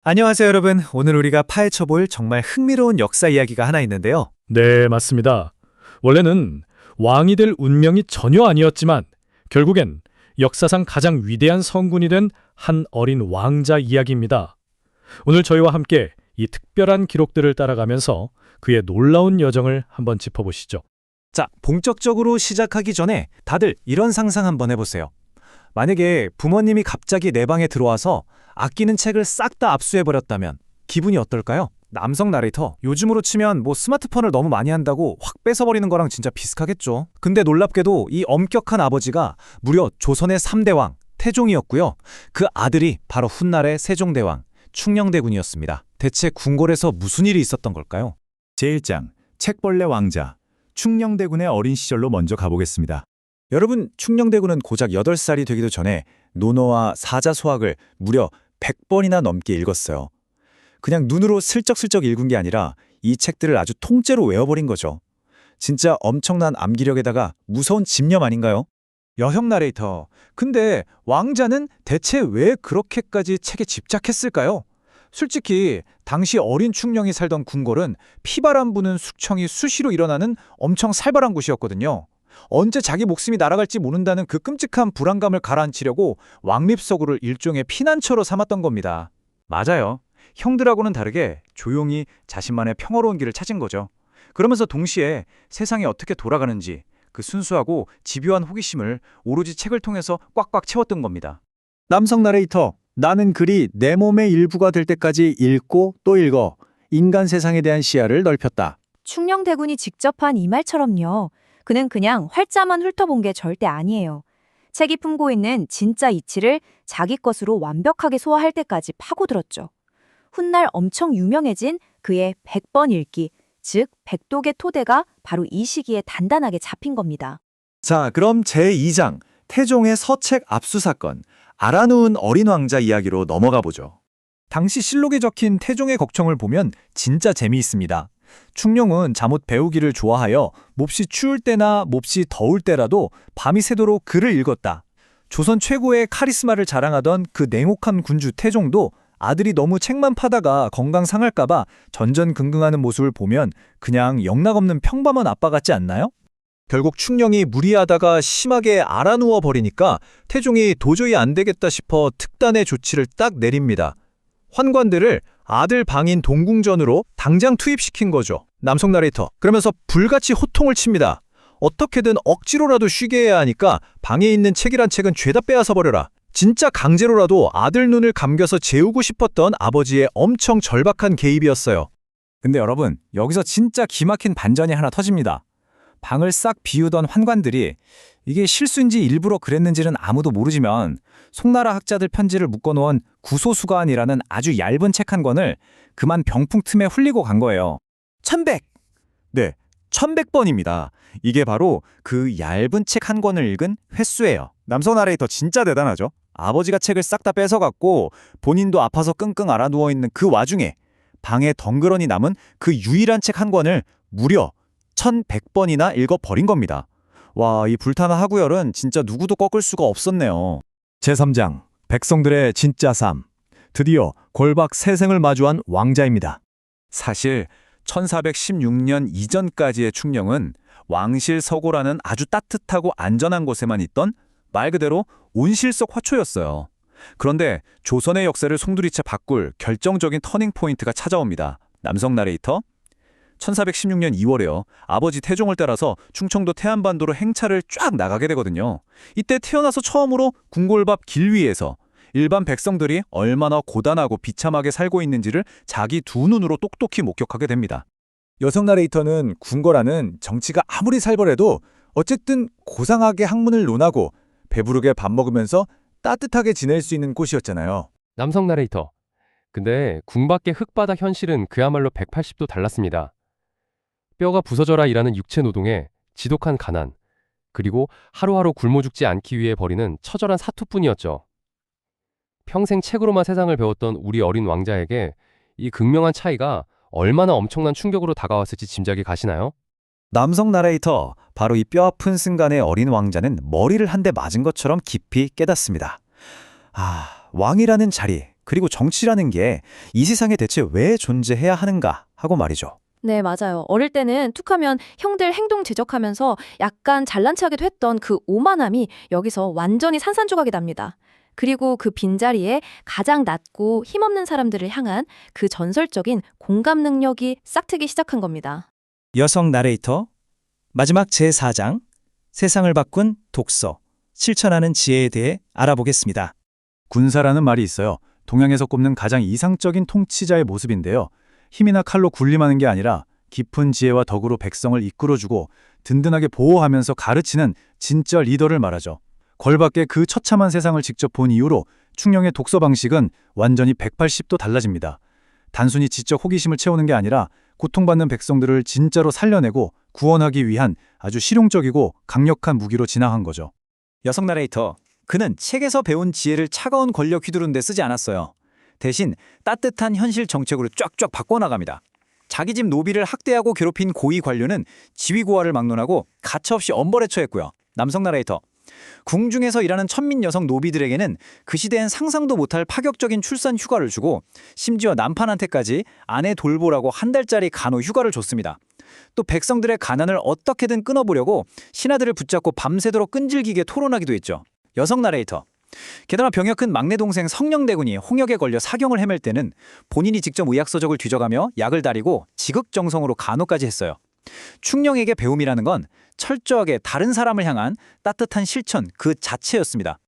안녕하세요, 여러분. 오늘 우리가 파헤쳐볼 정말 흥미로운 역사 이야기가 하나 있는데요. 네, 맞습니다. 원래는 왕이 될 운명이 전혀 아니었지만 결국엔 역사상 가장 위대한 성군이 된 한 어린 왕자 이야기입니다. 오늘 저희와 함께 이 특별한 기록들을 따라가면서 그의 놀라운 여정을 한번 짚어보시죠. 자, 본격적으로 시작하기 전에 다들 이런 상상 한번 해보세요. 만약에 부모님이 갑자기 내 방에 들어와서 아끼는 책을 싹 다 압수해버렸다면 기분이 어떨까요? 남성 나레이터, 요즘으로 치면 스마트폰을 너무 많이 한다고 확 뺏어버리는 거랑 진짜 비슷하겠죠. 근데 놀랍게도 이 엄격한 아버지가 무려 조선의 3대 왕, 태종이었고요. 그 아들이 바로 훗날의 세종대왕, 충녕대군이었습니다. 대체 궁궐에서 무슨 일이 있었던 걸까요? 제1장 책벌레 왕자 충녕대군의 어린 시절로 먼저 가보겠습니다. 여러분, 충녕대군은 고작 8살이 되기도 전에 논어와 사자소학을 무려 100번이나 넘게 읽었어요. 그냥 눈으로 슬쩍슬쩍 읽은 게 아니라 이 책들을 아주 통째로 외워버린 거죠. 진짜 엄청난 암기력에다가 무서운 집념 아닌가요? 여형 나레이터, 근데 왕자는 대체 왜 그렇게까지 책에 집착했을까요? 솔직히 당시 어린 충녕이 살던 궁궐은 피바람 부는 숙청이 수시로 일어나는 엄청 살벌한 곳이었거든요. 언제 자기 목숨이 날아갈지 모른다는 그 끔찍한 불안감을 가라앉히려고 왕립서구를 일종의 피난처로 삼았던 겁니다. 맞아요. 형들하고는 다르게 조용히 자신만의 평화로운 길을 찾은 거죠. 그러면서 동시에 세상이 어떻게 돌아가는지 그 순수하고 집요한 호기심을 오로지 책을 통해서 꽉꽉 채웠던 겁니다. 남성 나레이터, 나는 글이 내 몸의 일부가 될 때까지 읽고 또 읽어 인간 세상에 대한 시야를 넓혔다. 충녕대군이 직접 한 이 말처럼요. 그는 그냥 활자만 훑어본 게 절대 아니에요. 책이 품고 있는 진짜 이치를 자기 것으로 완벽하게 소화할 때까지 파고들었죠. 훗날 엄청 유명해진 그의 100번 읽기, 즉 백독의 토대가 바로 이 시기에 단단하게 잡힌 겁니다. 자, 그럼 제2장 태종의 서책 압수 사건, 알아누운 어린 왕자 이야기로 넘어가 보죠. 당시 실록에 적힌 태종의 걱정을 보면 진짜 재미있습니다. 충녕은 잠옷 배우기를 좋아하여 몹시 추울 때나 몹시 더울 때라도 밤이 새도록 글을 읽었다. 조선 최고의 카리스마를 자랑하던 그 냉혹한 군주 태종도 아들이 너무 책만 파다가 건강 상할까봐 전전긍긍하는 모습을 보면 그냥 영락없는 평범한 아빠 같지 않나요? 결국 충녕이 무리하다가 심하게 알아누워 버리니까 태종이 도저히 안 되겠다 싶어 특단의 조치를 딱 내립니다. 환관들을 아들 방인 동궁전으로 당장 투입시킨 거죠. 남성 나레이터. 그러면서 불같이 호통을 칩니다. 어떻게든 억지로라도 쉬게 해야 하니까 방에 있는 책이란 책은 죄다 빼앗아 버려라. 진짜 강제로라도 아들 눈을 감겨서 재우고 싶었던 아버지의 엄청 절박한 개입이었어요. 근데 여러분, 여기서 진짜 기막힌 반전이 하나 터집니다. 방을 싹 비우던 환관들이 이게 실수인지 일부러 그랬는지는 아무도 모르지만 송나라 학자들 편지를 묶어놓은 구소수가안이라는 아주 얇은 책 한 권을 그만 병풍 틈에 흘리고 간 거예요. 1100! 네, 1100번입니다. 이게 바로 그 얇은 책 한 권을 읽은 횟수예요. 남성 나레이터 진짜 대단하죠? 아버지가 책을 싹 다 뺏어갔고 본인도 아파서 끙끙 앓아 누워있는 그 와중에 방에 덩그러니 남은 그 유일한 책 한 권을 무려 1100번이나 읽어버린 겁니다. 와, 이 불타는 하구열은 진짜 누구도 꺾을 수가 없었네요. 제3장, 백성들의 진짜 삶. 드디어 골박 세생을 마주한 왕자입니다. 사실 1416년 이전까지의 충녕은 왕실 서고라는 아주 따뜻하고 안전한 곳에만 있던 말 그대로 온실속 화초였어요. 그런데 조선의 역사를 송두리째 바꿀 결정적인 터닝포인트가 찾아옵니다. 남성 나레이터. 1416년 2월에요. 아버지 태종을 따라서 충청도 태안반도로 행차를 쫙 나가게 되거든요. 이때 태어나서 처음으로 궁궐밥 길 위에서 일반 백성들이 얼마나 고단하고 비참하게 살고 있는지를 자기 두 눈으로 똑똑히 목격하게 됩니다. 여성 나레이터는 궁궐안은 정치가 아무리 살벌해도 어쨌든 고상하게 학문을 논하고 배부르게 밥 먹으면서 따뜻하게 지낼 수 있는 곳이었잖아요. 남성 나레이터. 근데 궁 밖의 흙바닥 현실은 그야말로 180도 달랐습니다. 뼈가 부서져라 일하는 육체 노동에 지독한 가난, 그리고 하루하루 굶어 죽지 않기 위해 벌이는 처절한 사투뿐이었죠. 평생 책으로만 세상을 배웠던 우리 어린 왕자에게 이 극명한 차이가 얼마나 엄청난 충격으로 다가왔을지 짐작이 가시나요? 남성 나레이터, 바로 이 뼈아픈 순간에 어린 왕자는 머리를 한 대 맞은 것처럼 깊이 깨닫습니다. 아, 왕이라는 자리, 그리고 정치라는 게 이 세상에 대체 왜 존재해야 하는가 하고 말이죠. 네, 맞아요. 어릴 때는 툭하면 형들 행동 지적하면서 약간 잘난 체하기도 했던 그 오만함이 여기서 완전히 산산조각이 납니다. 그리고 그 빈자리에 가장 낮고 힘없는 사람들을 향한 그 전설적인 공감 능력이 싹트기 시작한 겁니다. 여성 나레이터 마지막 제4장 세상을 바꾼 독서 실천하는 지혜에 대해 알아보겠습니다. 군사라는 말이 있어요. 동양에서 꼽는 가장 이상적인 통치자의 모습인데요. 힘이나 칼로 군림하는 게 아니라 깊은 지혜와 덕으로 백성을 이끌어주고 든든하게 보호하면서 가르치는 진짜 리더를 말하죠. 걸밖에 그 처참한 세상을 직접 본 이후로 충령의 독서 방식은 완전히 180도 달라집니다. 단순히 지적 호기심을 채우는 게 아니라 고통받는 백성들을 진짜로 살려내고 구원하기 위한 아주 실용적이고 강력한 무기로 진화한 거죠. 여성 나레이터, 그는 책에서 배운 지혜를 차가운 권력 휘두른 데 쓰지 않았어요. 대신 따뜻한 현실 정책으로 쫙쫙 바꿔나갑니다. 자기 집 노비를 학대하고 괴롭힌 고위 관료는 지위고하를 막론하고 가차없이 엄벌에 처했고요. 남성 나레이터, 궁중에서 일하는 천민 여성 노비들에게는 그 시대엔 상상도 못할 파격적인 출산 휴가를 주고 심지어 남편한테까지 아내 돌보라고 한 달짜리 간호 휴가를 줬습니다. 또 백성들의 가난을 어떻게든 끊어보려고 신하들을 붙잡고 밤새도록 끈질기게 토론하기도 했죠. 여성 나레이터, 게다가 병역 큰 막내 동생 성령대군이 홍역에 걸려 사경을 헤맬 때는 본인이 직접 의학서적을 뒤져가며 약을 다리고 지극정성으로 간호까지 했어요. 충령에게 배움이라는 건 철저하게 다른 사람을 향한 따뜻한 실천 그 자체였습니다.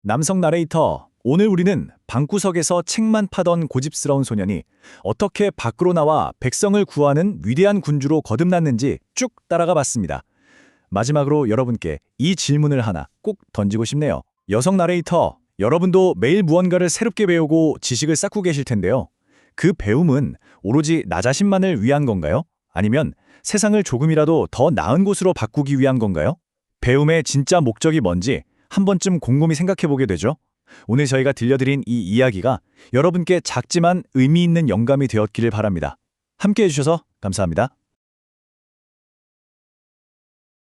남성 나레이터, 오늘 우리는 방구석에서 책만 파던 고집스러운 소년이 어떻게 밖으로 나와 백성을 구하는 위대한 군주로 거듭났는지 쭉 따라가 봤습니다. 마지막으로 여러분께 이 질문을 하나 꼭 던지고 싶네요. 여성 나레이터, 여러분도 매일 무언가를 새롭게 배우고 지식을 쌓고 계실 텐데요. 그 배움은 오로지 나 자신만을 위한 건가요? 아니면 세상을 조금이라도 더 나은 곳으로 바꾸기 위한 건가요? 배움의 진짜 목적이 뭔지 한 번쯤 곰곰이 생각해 보게 되죠. 오늘 저희가 들려드린 이 이야기가 여러분께 작지만 의미 있는 영감이 되었기를 바랍니다. 함께해 주셔서 감사합니다.